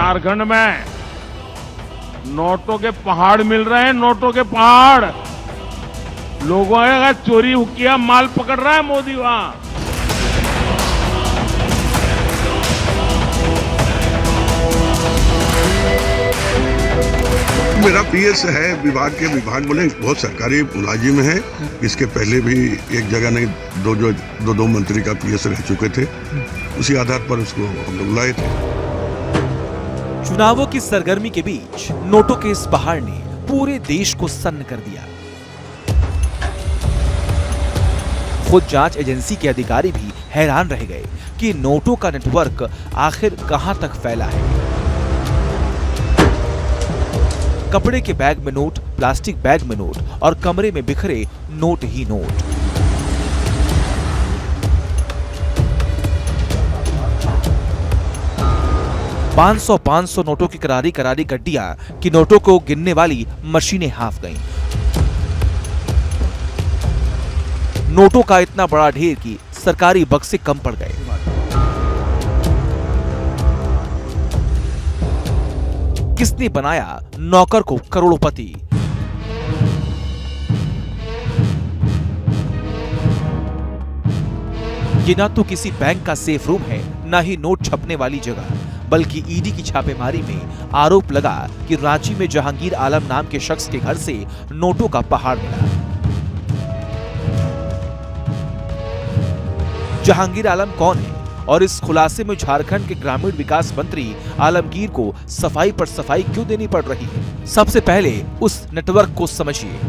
झारखंड में नोटों के पहाड़ मिल रहे हैं, नोटों के पहाड़। लोगों का चोरी किया माल पकड़ रहा है मोदी वहां। मेरा पीएस है, विभाग के विभाग बोले बहुत सरकारी मुलाजिम है। इसके पहले भी एक जगह नहीं दो मंत्री का पीएस रह चुके थे। उसी आधार पर उसको हम लोग लाए थे। चुनावों की सरगर्मी के बीच नोटों के इस पहाड़ ने पूरे देश को सन्न कर दिया। खुद जांच एजेंसी के अधिकारी भी हैरान रह गए कि नोटों का नेटवर्क आखिर कहां तक फैला है। कपड़े के बैग में नोट, प्लास्टिक बैग में नोट और कमरे में बिखरे नोट ही नोट। पांच सौ नोटों की करारी करारी गड्डियां कि नोटों को गिनने वाली मशीनें हाफ गईं। नोटों का इतना बड़ा ढेर कि सरकारी बक्से कम पड़ गए। किसने बनाया नौकर को करोड़पति? ये ना तो किसी बैंक का सेफ रूम है, ना ही नोट छपने वाली जगह, बल्कि ईडी की छापेमारी में आरोप लगा कि रांची में जहांगीर आलम नाम के शख्स के घर से नोटों का पहाड़ मिला। जहांगीर आलम कौन है और इस खुलासे में झारखंड के ग्रामीण विकास मंत्री आलमगीर को सफाई पर सफाई क्यों देनी पड़ रही है? सबसे पहले उस नेटवर्क को समझिए।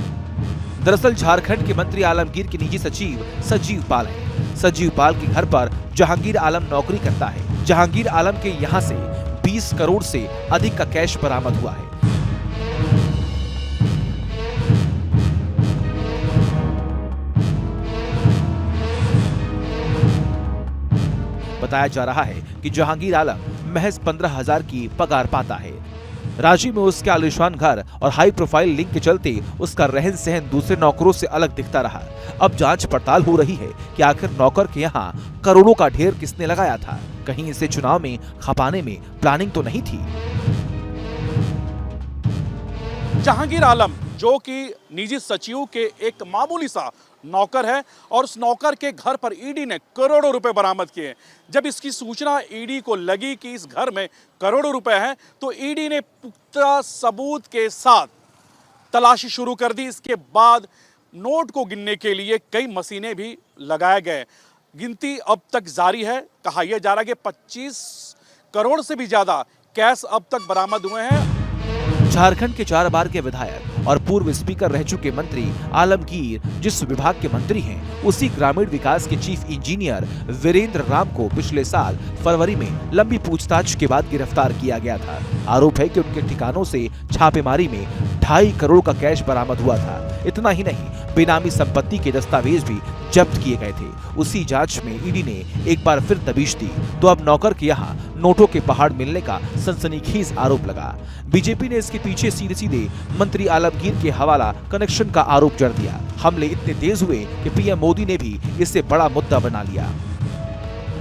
दरअसल झारखंड के मंत्री आलमगीर के निजी सचिव सजीव पाल हैं। सजीव पाल के घर पर जहांगीर आलम नौकरी करता है। जहांगीर आलम के यहां से 20 करोड़ से अधिक का कैश बरामद हुआ है। बताया जा रहा है कि जहांगीर आलम महज 15,000 की पगार पाता है। रांची में उसके आलीशान घर और हाई प्रोफाइल लिंक के चलते उसका रहन सहन दूसरे नौकरों से अलग दिखता रहा। अब जांच पड़ताल हो रही है कि आखिर नौकर के यहाँ करोड़ों का ढेर किसने लगाया था। कहीं इसे चुनाव में खपाने में प्लानिंग तो नहीं थी? जहांगीर आलम जो कि निजी सचिव के एक मामूली सा नौकर है और उस नौकर के घर पर ईडी ने करोड़ों रुपए बरामद किए। जब इसकी सूचना ईडी को लगी कि इस घर में करोड़ों रुपए हैं, तो ईडी ने पुख्ता सबूत के साथ तलाशी शुरू कर दी। इसके बाद नोट को गिनने के लिए कई मशीनें भी लगाए गए। गिनती अब तक जारी है। कहा यह जा रहा है कि 25 करोड़ से भी ज्यादा कैश अब तक बरामद हुए हैं। झारखंड के 4 बार के विधायक और पूर्व स्पीकर रह चुके मंत्री आलमगीर जिस विभाग के मंत्री हैं, उसी ग्रामीण विकास के चीफ इंजीनियर वीरेंद्र राम को पिछले साल फरवरी में लंबी पूछताछ के बाद गिरफ्तार किया गया था। आरोप है कि उनके ठिकानों से छापेमारी में 2.5 करोड़ का कैश बरामद हुआ था। इतना ही नहीं, बेनामी संपत्ति के दस्तावेज भी जब्त किए गए थे। उसी जांच में ईडी ने एक बार फिर दबिश दी तो अब नौकर के यहाँ नोटों के पहाड़ मिलने का सनसनीखेज आरोप लगा। बीजेपी ने इसके पीछे सीधे सीधे मंत्री आलमगीर के हवाला कनेक्शन का आरोप जड़ दिया। हमले इतने तेज हुए कि पीएम मोदी ने भी इसे बड़ा मुद्दा बना लिया।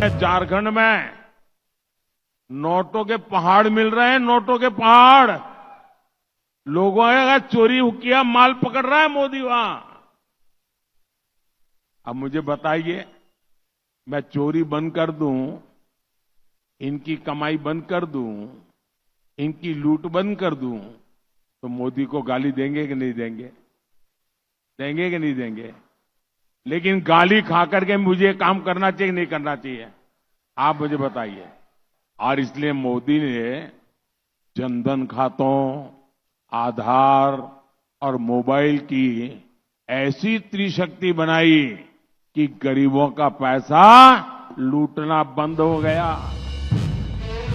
झारखंड में नोटों के पहाड़ मिल रहे हैं, नोटों के पहाड़। लोगों का चोरी किया माल पकड़ रहा है मोदी वहां। अब मुझे बताइए, मैं चोरी बंद कर दूं, इनकी कमाई बंद कर दूं, इनकी लूट बंद कर दूं, तो मोदी को गाली देंगे कि नहीं देंगे? देंगे कि नहीं देंगे? लेकिन गाली खा करके मुझे काम करना चाहिए नहीं करना चाहिए? आप मुझे बताइए। और इसलिए मोदी ने जनधन खातों, आधार और मोबाइल की ऐसी त्रिशक्ति बनाई कि गरीबों का पैसा लूटना बंद हो गया।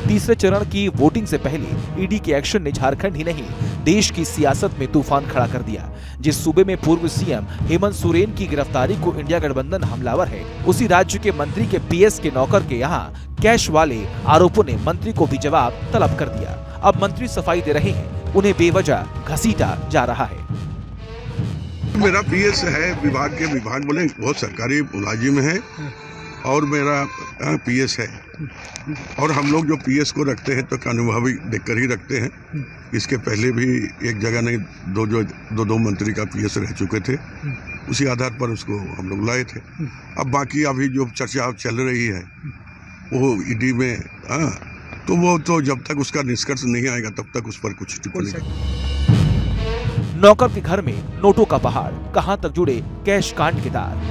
तीसरे चरण की वोटिंग से पहले ईडी के एक्शन ने झारखंड ही नहीं देश की सियासत में तूफान खड़ा कर दिया। जिस सूबे में पूर्व सीएम हेमंत सोरेन की गिरफ्तारी को इंडिया गठबंधन हमलावर है, उसी राज्य के मंत्री के पीएस के नौकर के यहाँ कैश वाले आरोपों ने मंत्री को भी जवाब तलब कर दिया। अब मंत्री सफाई दे रहे हैं, उन्हें बेवजह घसीटा जा रहा है। मेरा पीएस है, विभाग के विभाग बोले बहुत सरकारी मुलाजिम है। और मेरा पीएस है, और हम लोग जो पीएस को रखते हैं तो अनुभवी देखकर ही रखते हैं। इसके पहले भी एक जगह नहीं दो मंत्री का पीएस रह चुके थे, उसी आधार पर उसको हम लोग लाए थे। अब बाकी अभी जो चर्चा चल रही है वो ईडी में, तो वो तो जब तक उसका निष्कर्ष नहीं आएगा तब तक उस पर कुछ टिप्पणी नहीं। नौकर के घर में नोटों का पहाड़, कहां तक जुड़े कैश कांड के तार।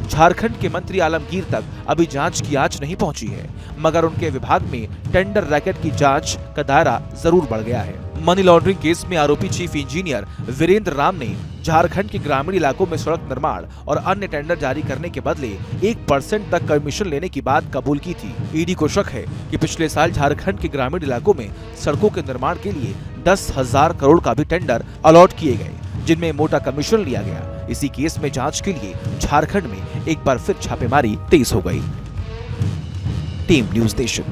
झारखंड के मंत्री आलमगीर तक अभी जांच की आंच नहीं पहुंची है, मगर उनके विभाग में टेंडर रैकेट की जांच का दायरा जरूर बढ़ गया है। मनी लॉन्ड्रिंग केस में आरोपी चीफ इंजीनियर वीरेंद्र राम ने झारखंड के ग्रामीण इलाकों में सड़क निर्माण और अन्य टेंडर जारी करने के बदले 1% तक कमीशन लेने की बात कबूल की थी। ईडी को शक है कि पिछले साल झारखंड के ग्रामीण इलाकों में सड़कों के निर्माण के लिए 10,000 करोड़ का भी टेंडर अलॉट किए गए, जिनमें मोटा कमीशन लिया गया। इसी केस में जांच के लिए झारखंड में एक बार फिर छापेमारी तेज हो गई। Team news nation.